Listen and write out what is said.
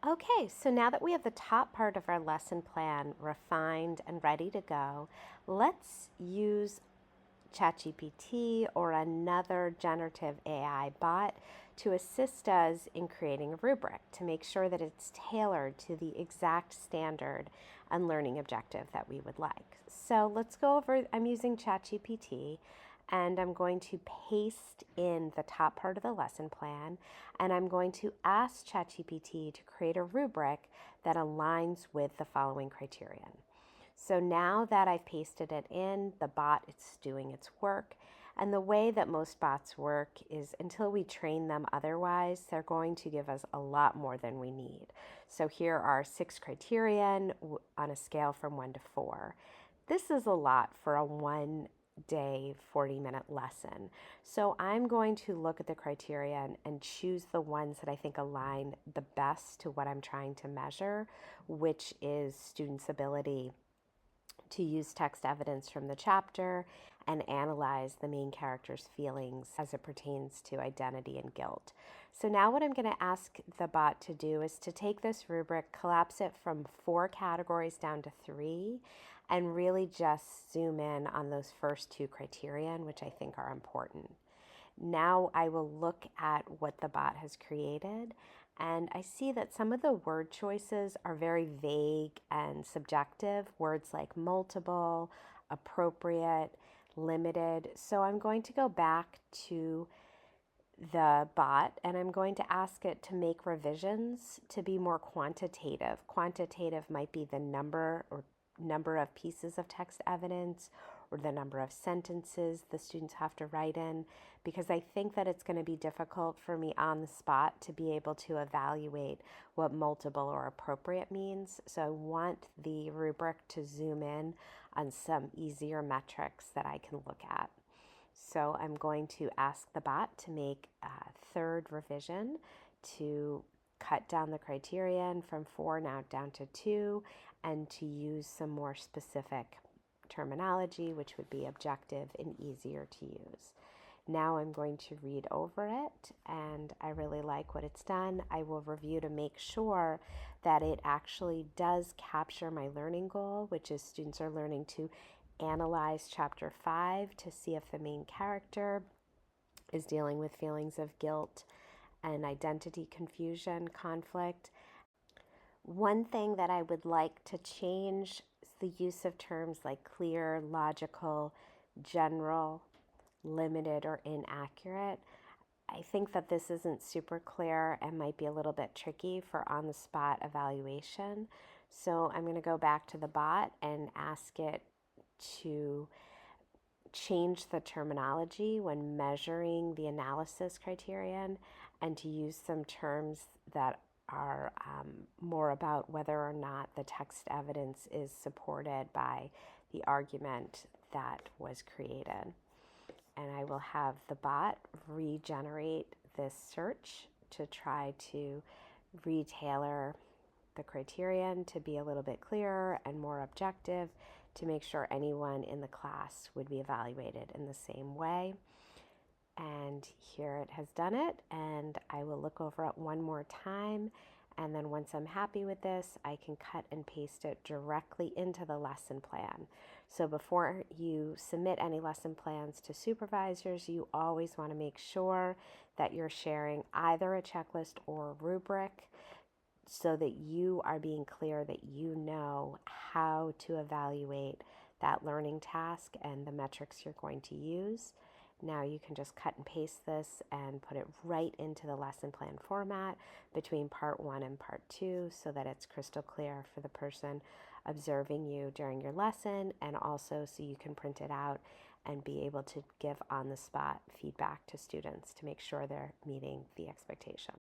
Okay, so now that we have the top part of our lesson plan refined and ready to go, let's use Chat GPT or another generative AI bot to assist us in creating a rubric to make sure that it's tailored to the exact standard and learning objective that we would like. So let's go over, I'm using Chat GPT, and I'm going to paste in the top part of the lesson plan, and I'm going to ask ChatGPT to create a rubric that aligns with the following criterion. So now that I've pasted it in, the bot is doing its work. And the way that most bots work is until we train them otherwise, they're going to give us a lot more than we need. So here are 6 criterion on a scale from 1 to 4. This is a lot for a 1-day, 40-minute lesson. So I'm going to look at the criterion and choose the ones that I think align the best to what I'm trying to measure, which is students' ability to use text evidence from the chapter and analyze the main character's feelings as it pertains to identity and guilt. So now what I'm going to ask the bot to do is to take this rubric, collapse it from 4 categories down to 3, and really just zoom in on those first 2 criterion, which I think are important. Now I will look at what the bot has created, and I see that some of the word choices are very vague and subjective. Words like multiple, appropriate, limited. So I'm going to go back to the bot and I'm going to ask it to make revisions to be more quantitative. Quantitative might be the number of pieces of text evidence or the number of sentences the students have to write in, because I think that it's going to be difficult for me on the spot to be able to evaluate what multiple or appropriate means. So I want the rubric to zoom in on some easier metrics that I can look at. So I'm going to ask the bot to make a 3rd revision to cut down the criterion from 4 now down to 2, and to use some more specific terminology, which would be objective and easier to use. Now I'm going to read over it, and I really like what it's done. I will review to make sure that it actually does capture my learning goal, which is students are learning to analyze chapter 5 to see if the main character is dealing with feelings of guilt and identity confusion, conflict. One thing that I would like to change is the use of terms like clear, logical, general, limited, or inaccurate. I think that this isn't super clear and might be a little bit tricky for on-the-spot evaluation. So I'm going to go back to the bot and ask it to change the terminology when measuring the analysis criterion and to use some terms that are more about whether or not the text evidence is supported by the argument that was created. And I will have the bot regenerate this search to try to retailor the criterion to be a little bit clearer and more objective to make sure anyone in the class would be evaluated in the same way. And here it has done it, and I will look over it one more time, and then once I'm happy with this, I can cut and paste it directly into the lesson plan. So before you submit any lesson plans to supervisors, you always want to make sure that you're sharing either a checklist or a rubric so that you are being clear that you know how to evaluate that learning task and the metrics you're going to use. Now you can just cut and paste this and put it right into the lesson plan format between part 1 and part 2 so that it's crystal clear for the person observing you during your lesson, and also so you can print it out and be able to give on the spot feedback to students to make sure they're meeting the expectation.